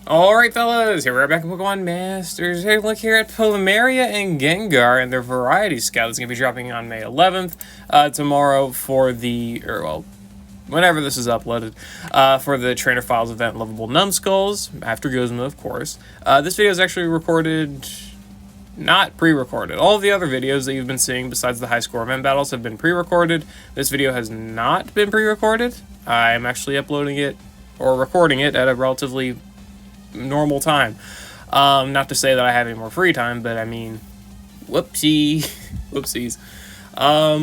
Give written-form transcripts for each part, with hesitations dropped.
Alright fellas, here we're back at Pokemon Masters. Hey, look here at Plumeria and Gengar and their Variety Scout that's going to be dropping on May 11th, tomorrow for the, whenever this is uploaded, for the Trainer Files event Lovable Numbskulls, after Guzma, of course. This video is actually recorded, not pre-recorded. All of the other videos that you've been seeing besides the high score event battles have been pre-recorded. This video has not been pre-recorded. I'm actually uploading it, or recording it, at a relatively normal time. Not to say that I have any more free time, but I mean, whoopsies. I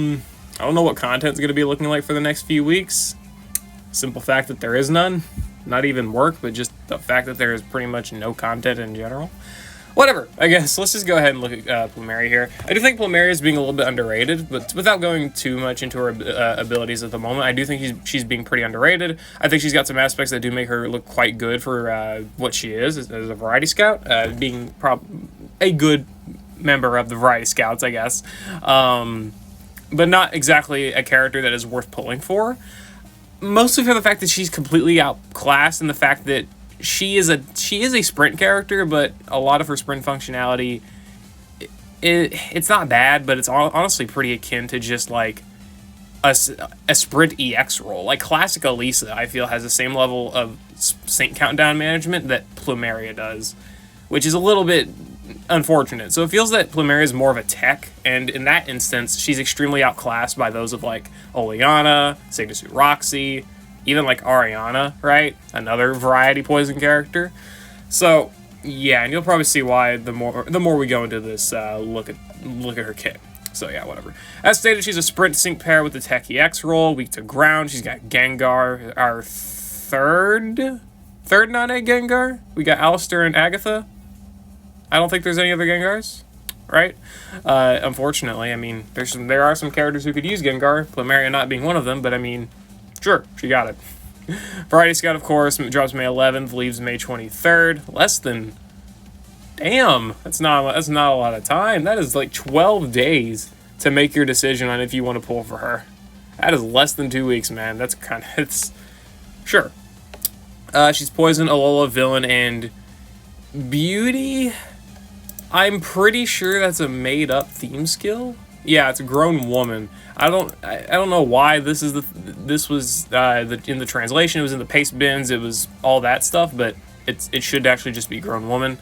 don't know what content's going to be looking like for the next few weeks. Simple fact that there is none. Not even work, but just the fact that there is pretty much no content in general. Whatever, I guess. Let's just go ahead and look at Plumeria here. I do think Plumeria is being a little bit underrated, but without going too much into her abilities at the moment, I do think she's being pretty underrated. I think she's got some aspects that do make her look quite good for what she is as a Variety Scout, being a good member of the Variety Scouts, I guess. But not exactly a character that is worth pulling for. Mostly for the fact that she's completely outclassed and the fact that she is a sprint character, but a lot of her sprint functionality, it's not bad, but it's honestly pretty akin to just like a sprint EX role. Like classic Elisa, I feel, has the same level of sync countdown management that Plumeria does, which is a little bit unfortunate. So it feels that Plumeria is more of a tech, and in that instance, she's extremely outclassed by those of like Oleana, Signature Roxy, even like Ariana, right? Another variety poison character. So yeah, and you'll probably see why the more we go into this look at her kit. So yeah, whatever. As stated, she's a sprint sync pair with the Tech EX role, weak to ground. She's got Gengar, our third non-egg Gengar. We got Alistair and Agatha. I don't think there's any other Gengars, right? Unfortunately, I mean, there are some characters who could use Gengar, Plumeria not being one of them, but I mean, sure, she got it. Variety Scout, of course, drops May 11th, leaves May 23rd. Less than... Damn, that's not a lot of time. That is like 12 days to make your decision on if you want to pull for her. That is less than 2 weeks, man. That's kind of... It's... Sure. She's Poison, Alola, Villain, and Beauty. I'm pretty sure that's a made-up theme skill. Yeah, it's a grown woman. I don't know why this was in the translation. It was in the paste bins. It was all that stuff, but it should actually just be grown woman.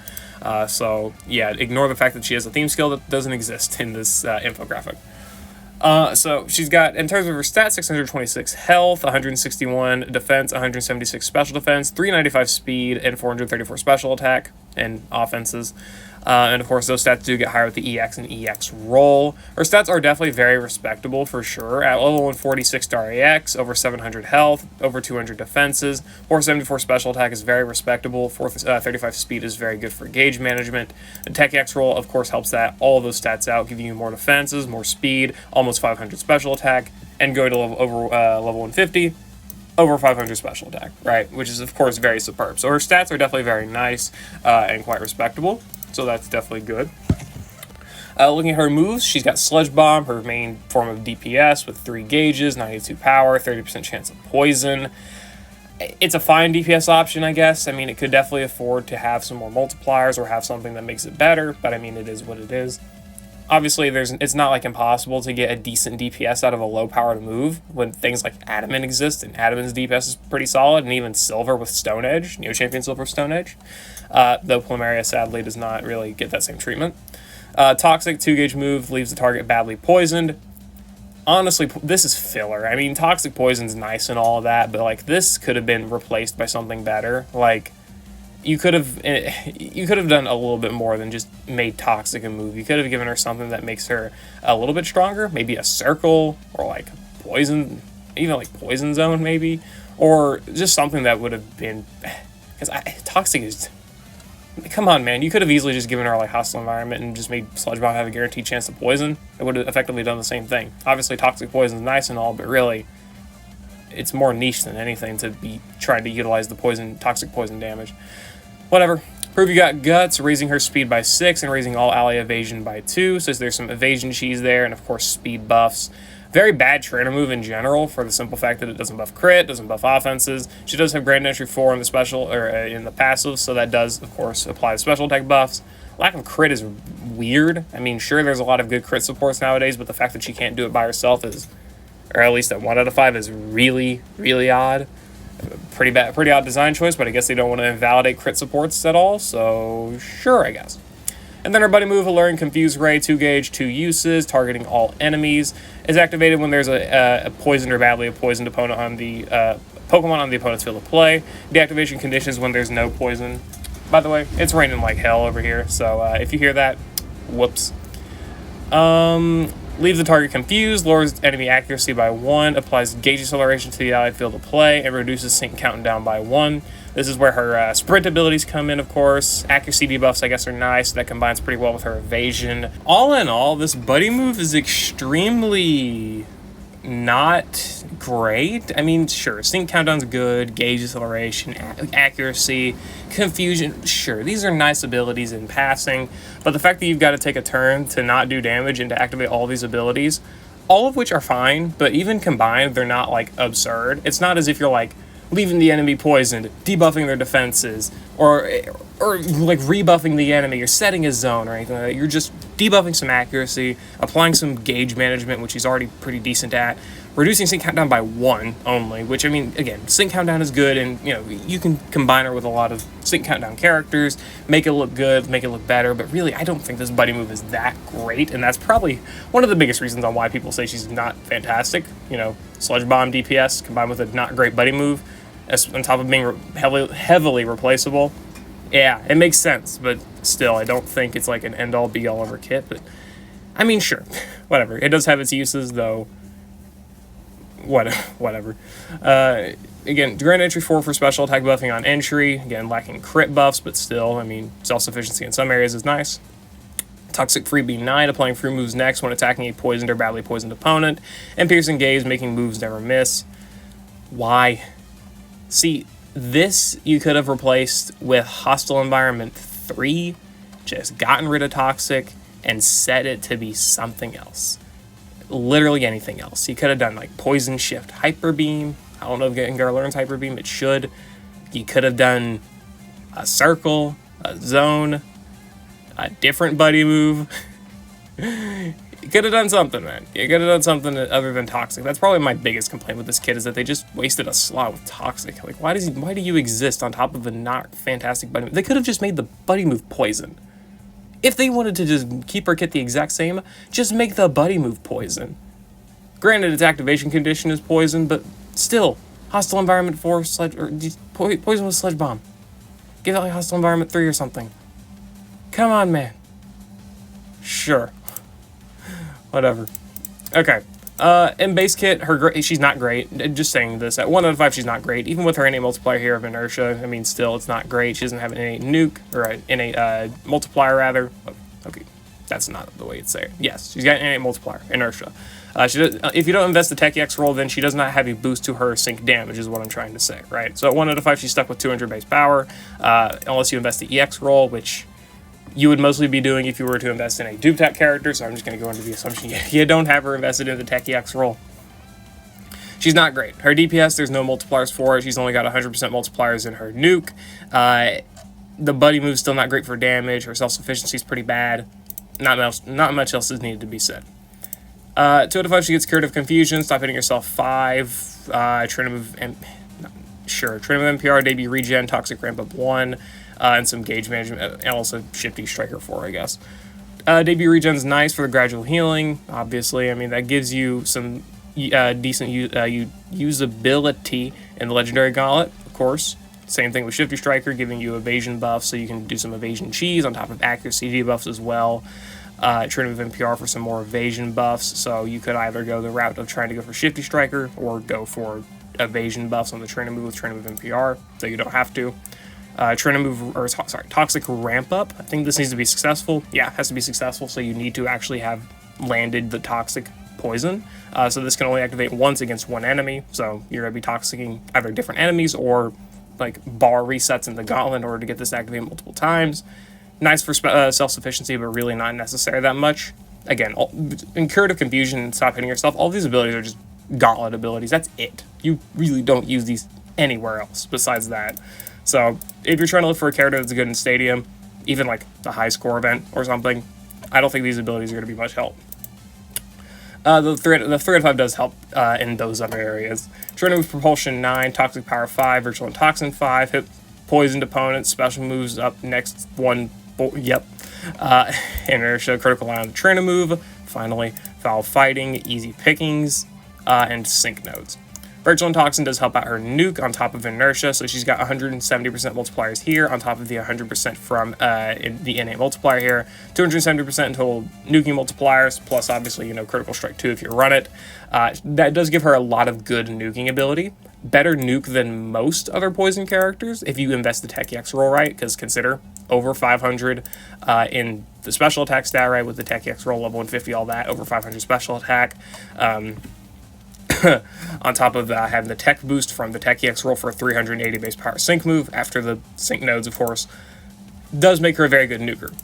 So yeah, ignore the fact that she has a theme skill that doesn't exist in this infographic. So she's got, in terms of her stats, 626 health, 161 defense, 176 special defense, 395 speed, and 434 special attack and offenses. And of course, those stats do get higher with the EX and EX roll. Her stats are definitely very respectable for sure. At level 146 star EX, over 700 health, over 200 defenses, 474 special attack is very respectable. 435 speed is very good for gauge management. The Tech EX roll, of course, helps all of those stats out, giving you more defenses, more speed, almost 500 special attack, and going to level 150. Over 500 special attack, right? Which is, of course, very superb. So her stats are definitely very nice and quite respectable. So that's definitely good. Looking at her moves, she's got Sludge Bomb, her main form of DPS with 3 gauges, 92 power, 30% chance of poison. It's a fine DPS option, I guess. I mean, it could definitely afford to have some more multipliers or have something that makes it better, but I mean, it is what it is. Obviously, it's not like impossible to get a decent DPS out of a low-powered move when things like Adamant exist, and Adamant's DPS is pretty solid, and even Silver with Stone Edge, Neo Champion Silver Stone Edge, though Plumeria sadly does not really get that same treatment. Toxic 2-gauge move leaves the target badly poisoned. Honestly, this is filler. I mean, Toxic Poison's nice and all of that, but like this could have been replaced by something better. Like, you could have done a little bit more than just made Toxic a move. You could have given her something that makes her a little bit stronger, maybe a Circle, or like Poison, even like Poison Zone maybe, or just something that would have been, because Toxic is, come on man, you could have easily just given her like Hostile Environment and just made Sludge Bomb have a guaranteed chance to poison. It would have effectively done the same thing. Obviously Toxic Poison is nice and all, but really, it's more niche than anything to be trying to utilize the Toxic Poison damage. Whatever. Prove you got Guts, raising her speed by 6 and raising all ally evasion by 2. So there's some evasion cheese there, and of course speed buffs. Very bad trainer move in general for the simple fact that it doesn't buff crit, doesn't buff offenses. She does have Grand Entry 4 in the special, or in the passive, so that does, of course, apply to special attack buffs. Lack of crit is weird. I mean, sure, there's a lot of good crit supports nowadays, but the fact that she can't do it by herself is, or at least at 1 out of 5, is really, really odd. Pretty odd design choice, but I guess they don't want to invalidate crit supports at all, so sure, I guess. And then her buddy move, Alluring Confuse Ray, 2 gauge, 2 uses, targeting all enemies, is activated when there's a poisoned or badly poisoned opponent on the Pokemon on the opponent's field of play. Deactivation conditions when there's no poison. By the way, it's raining like hell over here, so if you hear that, whoops. Leaves the target confused, lowers enemy accuracy by 1, applies gauge acceleration to the allied field of play, and reduces sync count down by 1. This is where her sprint abilities come in, of course. Accuracy debuffs, I guess, are nice. That combines pretty well with her evasion. All in all, this buddy move is extremely not great. I mean, sure, sync countdown's good, gauge acceleration, accuracy, confusion, sure, these are nice abilities in passing, but the fact that you've got to take a turn to not do damage and to activate all these abilities, all of which are fine, but even combined, they're not, like, absurd. It's not as if you're, like, leaving the enemy poisoned, debuffing their defenses, or like rebuffing the enemy, or setting a zone or anything like that. You're just debuffing some accuracy, applying some gauge management, which he's already pretty decent at, reducing sync countdown by 1 only, which, I mean, again, sync countdown is good, and, you know, you can combine her with a lot of sync countdown characters, make it look good, make it look better, but really, I don't think this buddy move is that great, and that's probably one of the biggest reasons on why people say she's not fantastic. You know, Sludge Bomb DPS combined with a not great buddy move, on top of being heavily replaceable. Yeah, it makes sense, but still, I don't think it's like an end-all, be-all over kit, but, I mean, sure, whatever. It does have its uses, though. Whatever. Again, Grand Entry 4 for special attack buffing on entry. Again, lacking crit buffs, but still, I mean, self-sufficiency in some areas is nice. Toxic Freebie 9, applying free moves next when attacking a poisoned or badly poisoned opponent. And Piercing Gaze, making moves never miss. Why? See, this you could have replaced with Hostile Environment 3, just gotten rid of Toxic, and set it to be something else. Literally anything else. You could have done like Poison Shift Hyper Beam. I don't know if Gengar learns Hyper Beam. It should. You could have done a Circle, a Zone, a different buddy move. You could have done something, man. You could have done something other than Toxic. That's probably my biggest complaint with this kid, is that they just wasted a slot with Toxic. Like, why do you exist on top of a not fantastic buddy move? They could have just made the buddy move Poison. If they wanted to just keep her kit the exact same, just make the buddy move Poison. Granted, its activation condition is Poison, but still, Hostile Environment 4, Poison with Sludge Bomb. Give it like Hostile Environment 3 or something. Come on, man. Sure. Whatever. Okay. In base kit, she's not great. Just saying this, at 1 out of 5, she's not great. Even with her innate multiplier here of inertia, I mean, still, it's not great. She doesn't have an innate nuke, or an innate multiplier, rather. Okay, that's not the way it's saying. Yes, she's got an innate multiplier, inertia. If you don't invest the Tech EX roll, then she does not have a boost to her sync damage, is what I'm trying to say, right? So at 1 out of 5, she's stuck with 200 base power, unless you invest the EX roll, which you would mostly be doing if you were to invest in a Dupe Tech character, so I'm just going to go into the assumption you don't have her invested in the Tech EX roll. She's not great. Her DPS, there's no multipliers for her. She's only got 100% multipliers in her nuke. The buddy move's still not great for damage. Her self-sufficiency is pretty bad. Not much else is needed to be said. 2 out of 5, she gets Curative Confusion. Stop hitting yourself 5. Train with NPR, Debut Regen, Toxic Ramp Up 1. And some gauge management, and also Shifty Striker 4, I guess. Debut Regen's nice for the gradual healing, obviously. I mean, that gives you some decent usability in the Legendary Gauntlet, of course. Same thing with Shifty Striker, giving you evasion buffs, so you can do some evasion cheese on top of accuracy debuffs as well. Trinity with NPR for some more evasion buffs, so you could either go the route of trying to go for Shifty Striker, or go for evasion buffs on the Trinity move with Trinity with NPR, so you don't have to. Toxic Ramp Up. I think this needs to be successful. Yeah, it has to be successful, so you need to actually have landed the Toxic Poison. So this can only activate once against one enemy, so you're going to be toxicking either different enemies or like bar resets in the gauntlet in order to get this activated multiple times. Nice for self-sufficiency, but really not necessary that much. again, in Curative Confusion and Stop Hitting Yourself, all these abilities are just gauntlet abilities. That's it. You really don't use these anywhere else besides that. So if you're trying to look for a character that's good in Stadium, even like the high score event or something, I don't think these abilities are going to be much help. The 3 out of 5 does help in those other areas. Trainer with Propulsion 9, Toxic Power 5, Virtual and Toxin 5, hit poisoned opponents, special moves up next one, Inertia, Critical Eye on the Trainer move, finally, Foul Fighting, Easy Pickings, and Sync Nodes. Virtual and Toxin does help out her nuke on top of Inertia, so she's got 170% multipliers here on top of the 100% from the NA multiplier here. 270% in total nuking multipliers, plus obviously, Critical Strike 2 if you run it. That does give her a lot of good nuking ability. Better nuke than most other poison characters if you invest the Techie X roll right, because consider over 500 in the special attack stat right with the Techie X roll, level 150, all that, over 500 special attack. On top of that, having the tech boost from the Tech EX roll for a 380 base power sync move after the sync nodes, of course, does make her a very good nuker.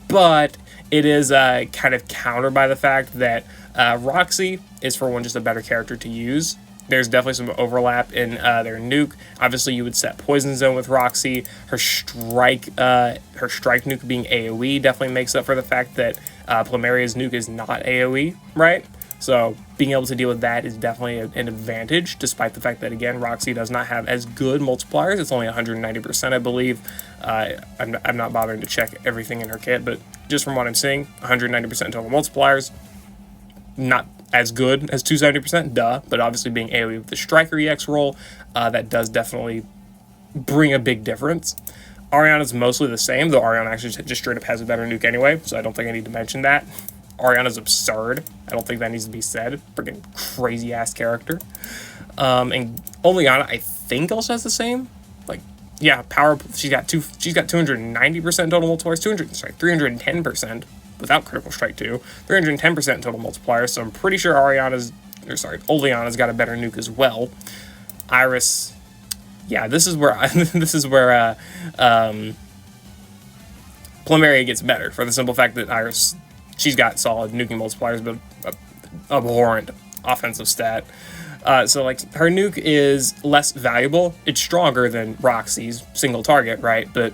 But it is kind of countered by the fact that Roxy is, for one, just a better character to use. There's definitely some overlap in their nuke. Obviously, you would set Poison Zone with Roxy. Her strike nuke being AoE definitely makes up for the fact that Plumeria's nuke is not AoE, right? So being able to deal with that is definitely an advantage, despite the fact that, again, Roxy does not have as good multipliers. It's only 190%, I believe. I'm not bothering to check everything in her kit, but just from what I'm seeing, 190% total multipliers. Not as good as 270%, duh, but obviously being AoE with the Striker EX roll, that does definitely bring a big difference. Ariana's mostly the same, though Ariana actually just straight up has a better nuke anyway, so I don't think I need to mention that. Ariana's absurd. I don't think that needs to be said. Freaking crazy ass character. And Oleana, I think, also has the same. Like, yeah, power. She's got 290% total multipliers. 310% without critical strike 2. 310% total multipliers. So I'm pretty sure Oleana's got a better nuke as well. Iris, yeah, this is where Plumeria gets better for the simple fact that Iris, she's got solid nuking multipliers, but abhorrent offensive stat. So, like, her nuke is less valuable. It's stronger than Roxy's single target, right? But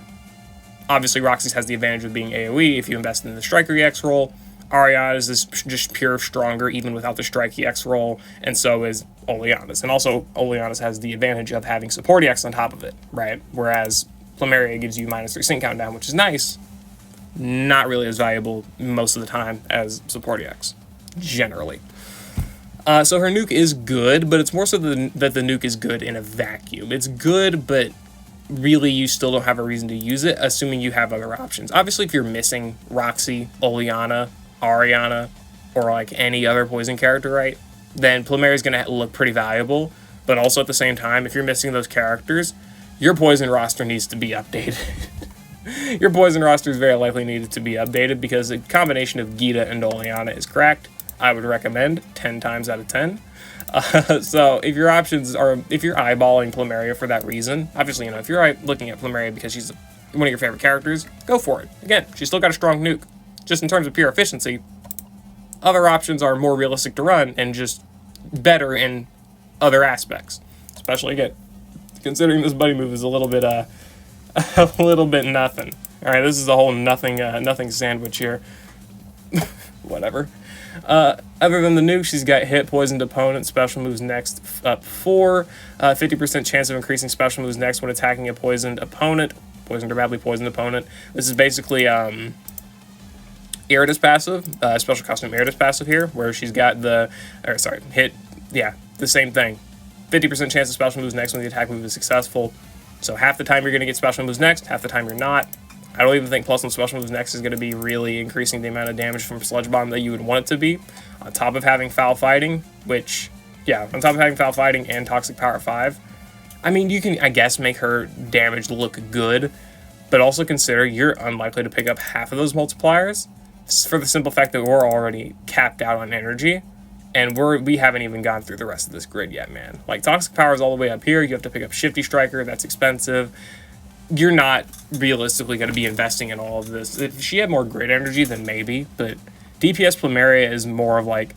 obviously, Roxy's has the advantage of being AoE if you invest in the Striker EX roll. Ariana's is just pure stronger even without the Strike EX roll, and so is Oleana's. And also, Oleana's has the advantage of having Support EX on top of it, right? Whereas Plumeria gives you -3 sync countdown, which is nice. Not really as valuable most of the time as Support EX, generally. So her nuke is good, but it's more so that the nuke is good in a vacuum. It's good, but really you still don't have a reason to use it, assuming you have other options. Obviously, if you're missing Roxy, Oleana, Ariana, or like any other poison character, right, then Plumeria is going to look pretty valuable. But also at the same time, if you're missing those characters, your poison roster needs to be updated. Your poison roster is very likely needed to be updated because a combination of Gita and Oleana is cracked. I would recommend 10 times out of 10. So if your options are, if you're eyeballing Plumeria for that reason, obviously, if you're looking at Plumeria because she's one of your favorite characters, go for it. Again, she's still got a strong nuke. Just in terms of pure efficiency, other options are more realistic to run and just better in other aspects. Especially, again, considering this buddy move is a little bit nothing. All right, this is a whole nothing sandwich here. Whatever. Other than the nuke, she's got hit, poisoned opponent, special moves next up 4, 50% chance of increasing special moves next when attacking a poisoned opponent, poisoned or badly poisoned opponent. This is basically Eriott's passive, special costume Eriott's passive here, where she's got the same thing. 50% chance of special moves next when the attack move is successful. So half the time you're going to get special moves next, half the time you're not. I don't even think plus one special moves next is going to be really increasing the amount of damage from Sludge Bomb that you would want it to be. On top of having Foul Fighting, and Toxic Power 5, I mean, you can, I guess, make her damage look good, but also consider you're unlikely to pick up half of those multipliers for the simple fact that we're already capped out on energy, and we haven't even gone through the rest of this grid yet, man. Like, Toxic Power is all the way up here. You have to pick up Shifty Striker. That's expensive. You're not realistically going to be investing in all of this. If she had more grid energy, then maybe, but DPS Plumeria is more of like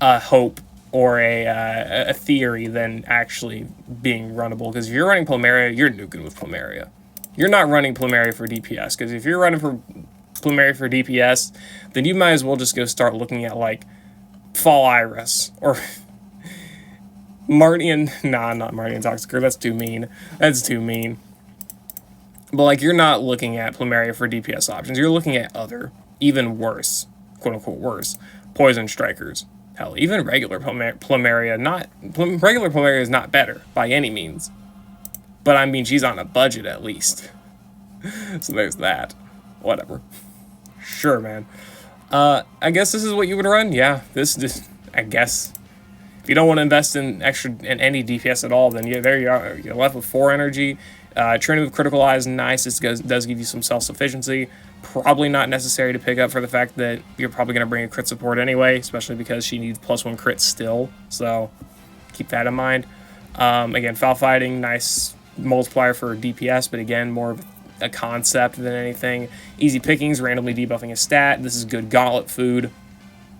a hope or a theory than actually being runnable. Because if you're running Plumeria, you're nuking with Plumeria. You're not running Plumeria for DPS. Because if you're running for Plumeria for DPS, then you might as well just go start looking at like Fall Iris or Martian. Nah, not Martian Toxicer. That's too mean. That's too mean. But like, you're not looking at Plumeria for DPS options. You're looking at other, even worse, quote unquote worse, Poison Strikers. Hell, even regular Plumeria, regular Plumeria is not better by any means. But I mean, she's on a budget at least. So there's that. Whatever. Sure, man. I guess this is what you would run. Yeah, this I guess. If you don't want to invest in any DPS at all, then yeah, there you are. You're left with 4 energy. Training with Critical Eye is nice. It does give you some self-sufficiency. Probably not necessary to pick up for the fact that you're probably going to bring a crit support anyway, especially because she needs +1 crit still. So keep that in mind. Again, Foul Fighting, nice multiplier for DPS, but again, more of a concept than anything. Easy Pickings, randomly debuffing a stat. This is good gauntlet food.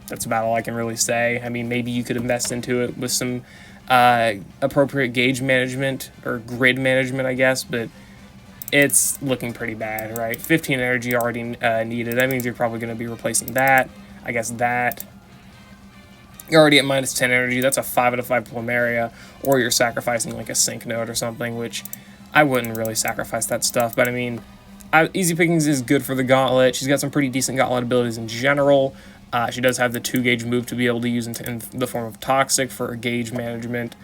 That's about all I can really say. I mean, maybe you could invest into it with some appropriate gauge management or grid management, I guess, but it's looking pretty bad, right? 15 energy already needed. That means you're probably going to be replacing that. I guess that. You're already at -10 energy. That's a 5 out of 5 Plumeria. Or you're sacrificing like a Sync Node or something, which I wouldn't really sacrifice that stuff. But I mean, Easy Pickings is good for the Gauntlet. She's got some pretty decent Gauntlet abilities in general. She does have the 2 gauge move to be able to use in the form of Toxic for gauge management,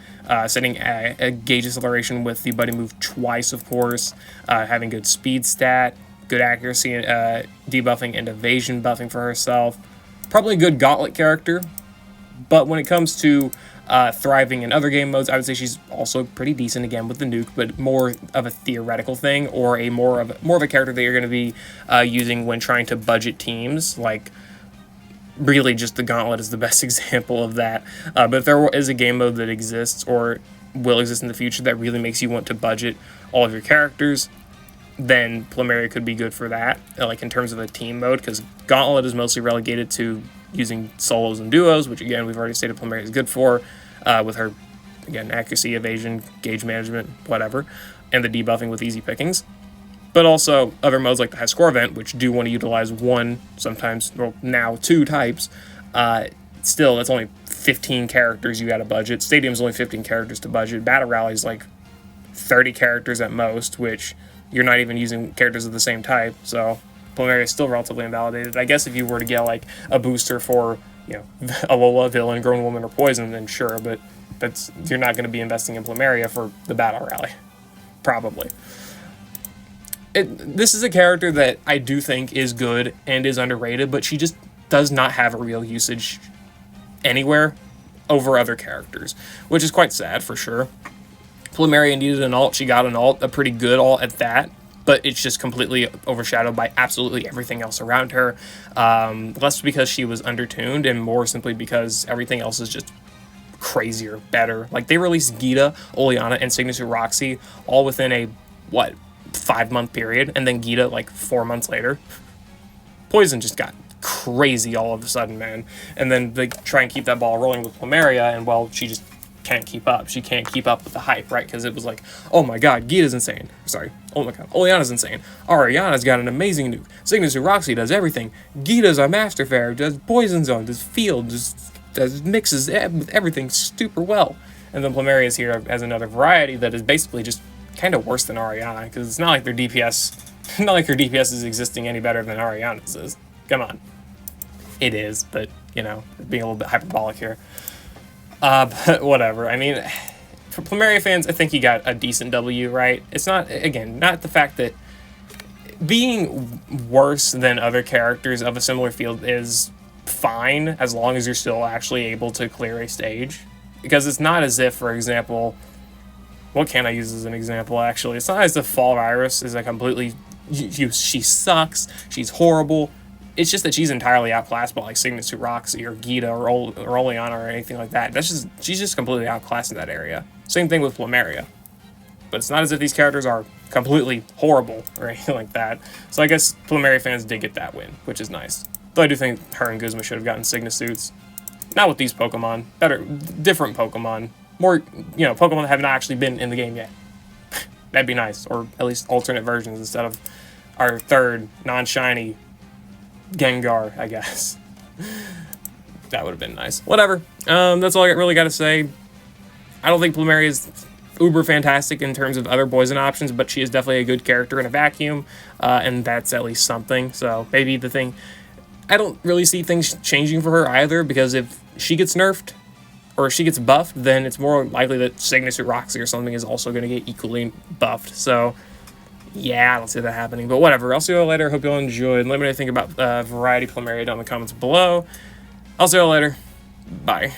setting a gauge acceleration with the buddy move twice, of course, having good speed stat, good accuracy, debuffing and evasion buffing for herself. Probably a good Gauntlet character, but when it comes to thriving in other game modes, I would say she's also pretty decent again with the nuke, but more of a theoretical thing or more of a character that you're going to be using when trying to budget teams, like. Really, just the Gauntlet is the best example of that. But if there is a game mode that exists or will exist in the future that really makes you want to budget all of your characters, then Plumeria could be good for that, like in terms of a team mode, because Gauntlet is mostly relegated to using solos and duos, which again, we've already stated Plumeria is good for, with her, again, accuracy, evasion, gauge management, whatever, and the debuffing with Easy Pickings. But also other modes like the high score event, which do want to utilize 1, sometimes, well, now 2 types. Still, that's only 15 characters you got to budget. Stadium's only 15 characters to budget. Battle Rally's like 30 characters at most, which you're not even using characters of the same type. So Plumeria is still relatively invalidated. I guess if you were to get like a booster for, you know, Alola, Villain, Grown Woman, or Poison, then sure, but you're not going to be investing in Plumeria for the Battle Rally. Probably. This is a character that I do think is good and is underrated, but she just does not have a real usage anywhere over other characters, which is quite sad for sure. Plumeria needed an ult. She got an ult, a pretty good ult at that, but it's just completely overshadowed by absolutely everything else around her. Less because she was undertuned and more simply because everything else is just crazier, better. Like, they released Gita, Oleana, and Signature Roxy all within a, 5-month period, and then Gita like 4 months later. Poison just got crazy all of a sudden, man. And then they try and keep that ball rolling with Plumeria, and well, she just can't keep up. She can't keep up with the hype, right? Because it was like, oh my god, Gita's insane. Sorry, oh my god, Oleana's insane. Ariana's got an amazing nuke. Signature Roxy does everything. Gita's a master fair, does Poison Zone, does Field, does mixes with everything super well. And then Plumeria is here as another variety that is basically just kind of worse than Ariana, because it's not like their DPS, not like her DPS is existing any better than Ariana's is. Come on. It is, but, you know, being a little bit hyperbolic here. But whatever. I mean, for Plumeria fans, I think you got a decent W, right? It's not, again, not the fact that being worse than other characters of a similar field is fine, as long as you're still actually able to clear a stage. Because it's not as if, for example, what can I use as an example, actually? It's not as if Fall Iris is a completely... She sucks. She's horrible. It's just that she's entirely outclassed by, like, Signature Roxy or Gita or Oleana or anything like that. She's just completely outclassed in that area. Same thing with Plumeria. But it's not as if these characters are completely horrible or anything like that. So I guess Plumeria fans did get that win, which is nice. Though I do think her and Guzma should have gotten Signa suits. Not with these Pokemon. Better, different Pokemon. More, Pokemon that have not actually been in the game yet. That'd be nice. Or at least alternate versions instead of our third non-shiny Gengar, I guess. That would have been nice. Whatever. That's all I really got to say. I don't think Plumeria is uber fantastic in terms of other poison options, but she is definitely a good character in a vacuum, and that's at least something. So maybe the thing... I don't really see things changing for her either, because if she gets nerfed or if she gets buffed, then it's more likely that Signature Roxy or something is also going to get equally buffed. So, yeah, I don't see that happening. But whatever. I'll see you all later. Hope you all enjoyed. Let me know what you think about Variety Plumeria down in the comments below. I'll see you all later. Bye.